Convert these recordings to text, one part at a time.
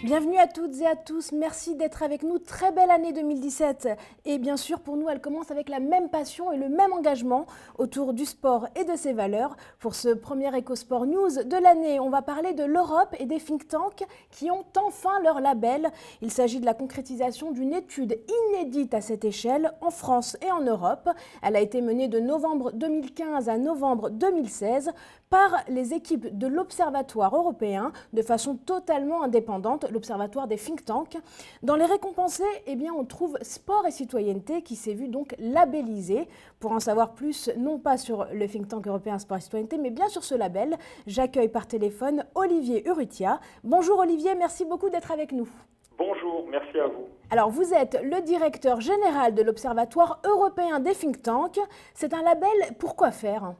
Bienvenue à toutes et à tous, merci d'être avec nous. Très belle année 2017 et bien sûr pour nous elle commence avec la même passion et le même engagement autour du sport et de ses valeurs. Pour ce premier EcoSport News de l'année, on va parler de l'Europe et des think tanks qui ont enfin leur label. Il s'agit de la concrétisation d'une étude inédite à cette échelle en France et en Europe. Elle a été menée de novembre 2015 à novembre 2016 par les équipes de l'Observatoire européen de façon totalement indépendante, l'Observatoire des think tanks. Dans les récompensés, eh bien, on trouve Sport et Citoyenneté qui s'est vu donc labellisé. Pour en savoir plus, non pas sur le think tank européen Sport et Citoyenneté, mais bien sur ce label, j'accueille par téléphone Olivier Urrutia. Bonjour Olivier, merci beaucoup d'être avec nous. Bonjour, merci à vous. Alors, vous êtes le directeur général de l'Observatoire européen des think tanks. C'est un label, pourquoi faire ?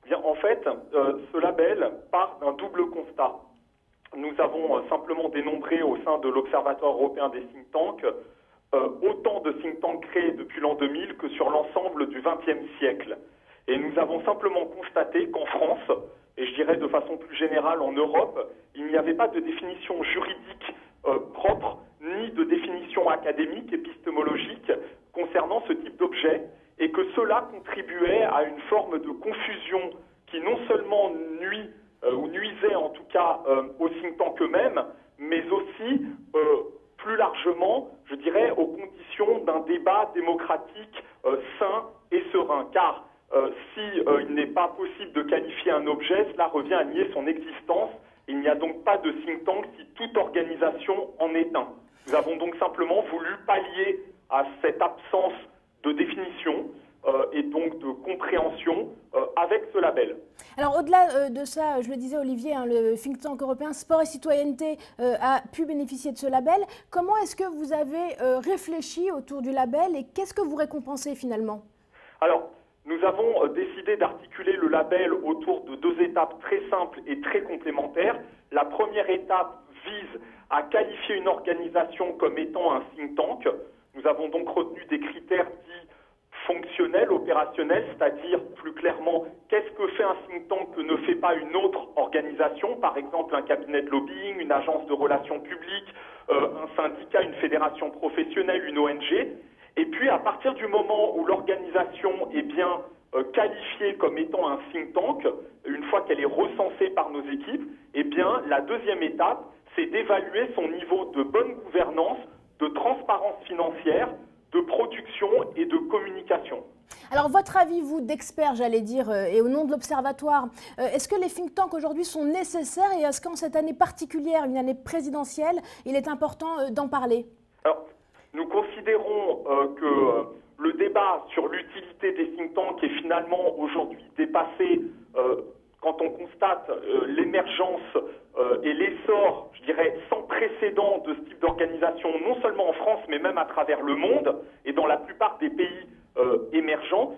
Bien, en fait, ce label part d'un double constat. Nous avons simplement dénombré au sein de l'Observatoire européen des think tanks autant de think tanks créés depuis l'an 2000 que sur l'ensemble du XXe siècle. Et nous avons simplement constaté qu'en France, et je dirais de façon plus générale en Europe, il n'y avait pas de définition juridique propre, ni de définition académique, épistémologique concernant ce type d'objet, et que cela contribuait à une forme de confusion qui non seulement nuit ou nuisait en tout cas aux think tanks eux-mêmes, mais aussi plus largement, je dirais, aux conditions d'un débat démocratique sain et serein. Car il n'est pas possible de qualifier un objet, cela revient à nier son existence. Il n'y a donc pas de think tank si toute organisation en est un. Nous avons donc simplement voulu pallier à cette absence de définition et donc de compréhension avec ce label. Alors au-delà de ça, je le disais Olivier, le think tank européen Sport et Citoyenneté a pu bénéficier de ce label. Comment est-ce que vous avez réfléchi autour du label et qu'est-ce que vous récompensez finalement ? Alors, nous avons décidé d'articuler le label autour de deux étapes très simples et très complémentaires. La première étape vise à qualifier une organisation comme étant un think tank. Nous avons donc retenu des critères dits fonctionnels, opérationnels, c'est-à-dire plus clairement qu'est-ce que fait un think tank que ne fait pas une autre organisation, par exemple un cabinet de lobbying, une agence de relations publiques, un syndicat, une fédération professionnelle, une ONG. Et puis à partir du moment où l'organisation est bien qualifiée comme étant un think tank, une fois qu'elle est recensée par nos équipes, eh bien la deuxième étape, c'est d'évaluer son niveau de bonne gouvernance, de transparence financière, de production et de communication. Alors votre avis, vous, d'expert, j'allais dire, et au nom de l'Observatoire, est-ce que les think tanks aujourd'hui sont nécessaires et est-ce qu'en cette année particulière, une année présidentielle, il est important d'en parler ? Alors, nous considérons que le débat sur l'utilité des think tanks est finalement aujourd'hui dépassé quand on constate l'émergence et l'essor, je dirais, sans précédent de ce type d'organisation, non seulement en France, mais même à travers le monde et dans la plupart des pays émergents.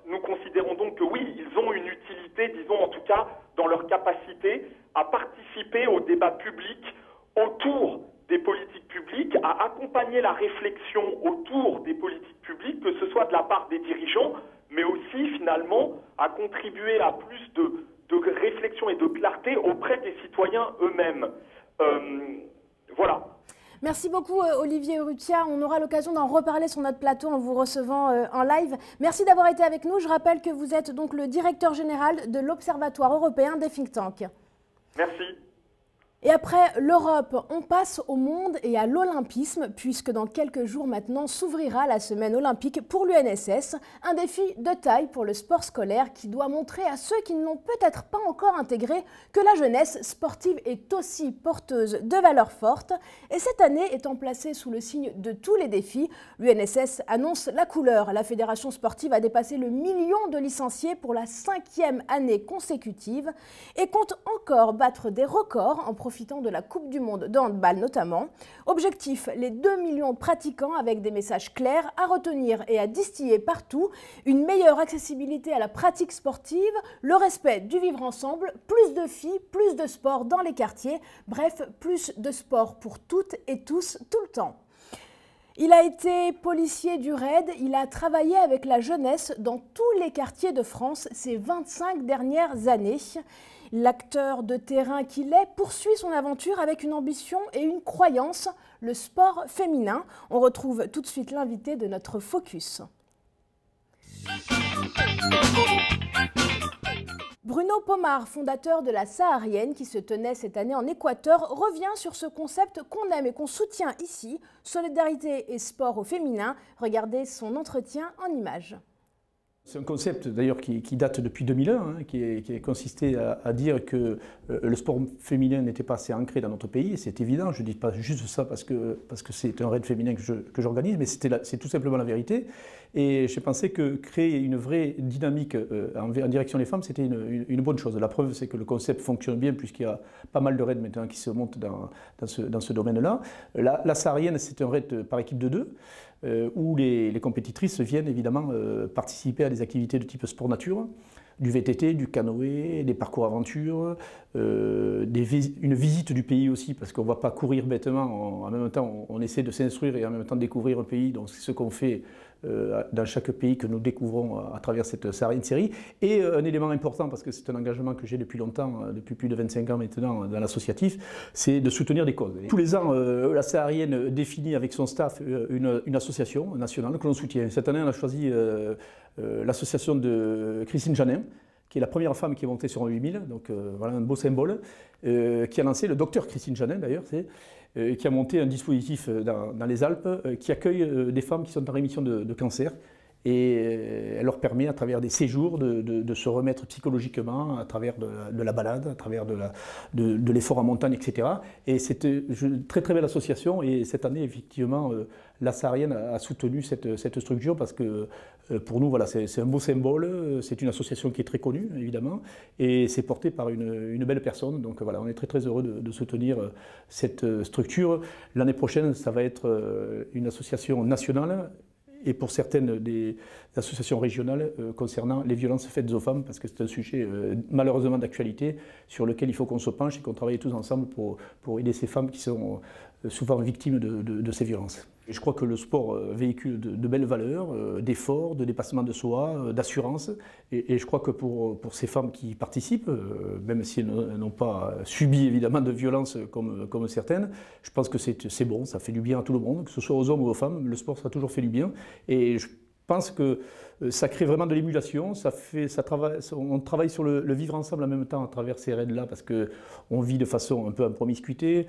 Nous considérons donc que oui, ils ont une utilité, disons en tout cas, dans leur capacité à participer au débat public autour des politiques publiques, à accompagner la réflexion autour des politiques publiques, que ce soit de la part des dirigeants, mais aussi finalement à contribuer à plus de réflexion et de clarté auprès des citoyens eux-mêmes. Voilà. Merci beaucoup Olivier Urrutia. On aura l'occasion d'en reparler sur notre plateau en vous recevant en live. Merci d'avoir été avec nous. Je rappelle que vous êtes donc le directeur général de l'Observatoire européen des think tanks. Merci. Et après l'Europe, on passe au monde et à l'olympisme, puisque dans quelques jours maintenant s'ouvrira la semaine olympique pour l'UNSS, un défi de taille pour le sport scolaire qui doit montrer à ceux qui ne l'ont peut-être pas encore intégré que la jeunesse sportive est aussi porteuse de valeurs fortes. Et cette année étant placée sous le signe de tous les défis, l'UNSS annonce la couleur. La fédération sportive a dépassé le million de licenciés pour la 5e année consécutive et compte encore battre des records en profitant de la Coupe du Monde de handball notamment. Objectif, les 2 millions de pratiquants avec des messages clairs à retenir et à distiller partout, une meilleure accessibilité à la pratique sportive, le respect du vivre ensemble, plus de filles, plus de sport dans les quartiers, bref, plus de sport pour toutes et tous tout le temps. Il a été policier du RAID, il a travaillé avec la jeunesse dans tous les quartiers de France ces 25 dernières années. L'acteur de terrain qu'il est poursuit son aventure avec une ambition et une croyance, le sport féminin. On retrouve tout de suite l'invité de notre Focus. Bruno Pomar, fondateur de la Saharienne qui se tenait cette année en Équateur, revient sur ce concept qu'on aime et qu'on soutient ici, solidarité et sport au féminin. Regardez son entretien en images. C'est un concept d'ailleurs qui date depuis 2001, hein, qui a consisté à dire que le sport féminin n'était pas assez ancré dans notre pays, et c'est évident, je ne dis pas juste ça parce que c'est un raid féminin que j'organise, mais c'est tout simplement la vérité. Et j'ai pensé que créer une vraie dynamique en direction des femmes, c'était une bonne chose. La preuve, c'est que le concept fonctionne bien puisqu'il y a pas mal de raids maintenant qui se montent dans ce domaine-là. La Saharienne, c'est un raid par équipe de 2. Où les compétitrices viennent évidemment participer à des activités de type sport nature, du VTT, du canoë, des parcours aventure, une visite du pays aussi, parce qu'on ne va pas courir bêtement, en même temps on essaie de s'instruire et en même temps de découvrir un pays, donc c'est ce qu'on fait dans chaque pays que nous découvrons à travers cette série. Et un élément important, parce que c'est un engagement que j'ai depuis longtemps, depuis plus de 25 ans maintenant dans l'associatif, c'est de soutenir des causes. Tous les ans, la Saharienne définit avec son staff une association nationale que l'on soutient. Cette année, on a choisi l'association de Christine Janin, qui est la première femme qui est montée sur un 8000, donc voilà un beau symbole, qui a lancé, le docteur Christine Janin d'ailleurs, qui a monté un dispositif dans les Alpes qui accueille des femmes qui sont en rémission de cancer. Et elle leur permet, à travers des séjours, de se remettre psychologiquement, à travers de la balade, à travers de l'effort en montagne, etc. Et c'est une très très belle association. Et cette année, effectivement, la Saharienne a soutenu cette structure parce que pour nous, voilà, c'est un beau symbole. C'est une association qui est très connue, évidemment. Et c'est porté par une belle personne. Donc voilà, on est très très heureux de soutenir cette structure. L'année prochaine, ça va être une association nationale, et pour certaines des associations régionales concernant les violences faites aux femmes, parce que c'est un sujet malheureusement d'actualité sur lequel il faut qu'on se penche et qu'on travaille tous ensemble pour aider ces femmes qui sont souvent victimes de ces violences. Et je crois que le sport véhicule de belles valeurs, d'efforts, de dépassement de soi, d'assurance. Et je crois que pour ces femmes qui participent, même si elles n'ont pas subi évidemment de violences comme certaines, je pense que c'est bon, ça fait du bien à tout le monde, que ce soit aux hommes ou aux femmes, le sport ça a toujours fait du bien. Et je pense que ça crée vraiment de l'émulation, on travaille sur le vivre ensemble en même temps à travers ces raids-là, parce qu'on vit de façon un peu en promiscuité,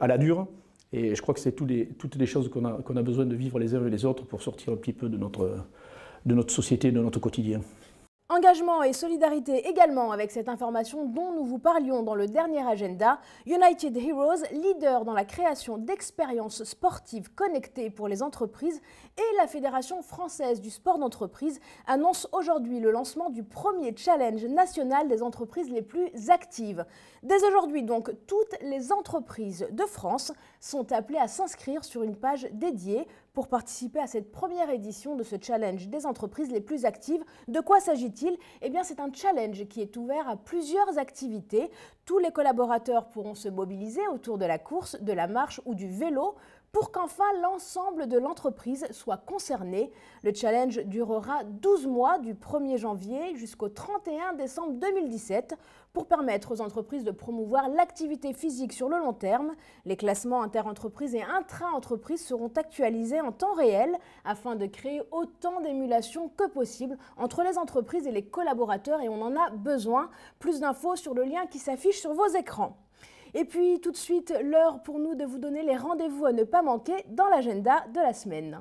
à la dure. Et je crois que c'est toutes les choses qu'on a besoin de vivre les uns et les autres pour sortir un petit peu de notre société, de notre quotidien. Engagement et solidarité également avec cette information dont nous vous parlions dans le dernier agenda. United Heroes, leader dans la création d'expériences sportives connectées pour les entreprises, et la Fédération française du sport d'entreprise annonce aujourd'hui le lancement du premier challenge national des entreprises les plus actives. Dès aujourd'hui donc, toutes les entreprises de France sont appelées à s'inscrire sur une page dédiée pour participer à cette première édition de ce challenge des entreprises les plus actives. De quoi s'agit-il? Eh bien, c'est un challenge qui est ouvert à plusieurs activités. Tous les collaborateurs pourront se mobiliser autour de la course, de la marche ou du vélo pour qu'enfin l'ensemble de l'entreprise soit concerné. Le challenge durera 12 mois du 1er janvier jusqu'au 31 décembre 2017 pour permettre aux entreprises de promouvoir l'activité physique sur le long terme. Les classements inter-entreprises et intra-entreprises seront actualisés en temps réel afin de créer autant d'émulation que possible entre les entreprises et les collaborateurs, et on en a besoin. Plus d'infos sur le lien qui s'affiche sur vos écrans. Et puis tout de suite, l'heure pour nous de vous donner les rendez-vous à ne pas manquer dans l'agenda de la semaine.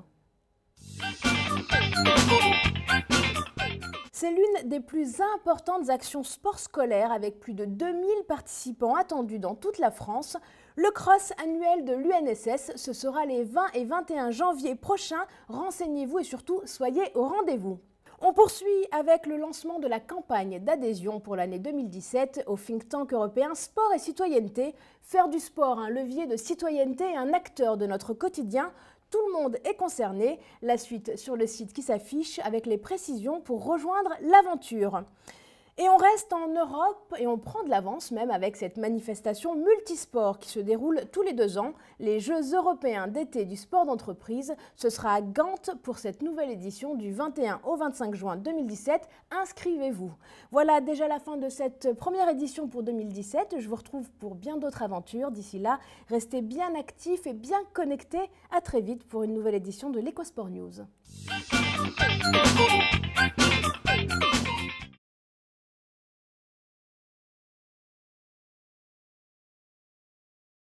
C'est l'une des plus importantes actions sport scolaire avec plus de 2000 participants attendus dans toute la France. Le cross annuel de l'UNSS, ce sera les 20 et 21 janvier prochains. Renseignez-vous et surtout, soyez au rendez-vous. On poursuit avec le lancement de la campagne d'adhésion pour l'année 2017 au think tank européen Sport et Citoyenneté. Faire du sport un levier de citoyenneté et un acteur de notre quotidien. Tout le monde est concerné. La suite sur le site qui s'affiche avec les précisions pour rejoindre l'aventure. Et on reste en Europe et on prend de l'avance même avec cette manifestation multisport qui se déroule tous les 2 ans. Les Jeux européens d'été du sport d'entreprise, ce sera à Gand pour cette nouvelle édition du 21 au 25 juin 2017. Inscrivez-vous. Voilà déjà la fin de cette première édition pour 2017. Je vous retrouve pour bien d'autres aventures. D'ici là, restez bien actifs et bien connectés. À très vite pour une nouvelle édition de l'EcoSport News.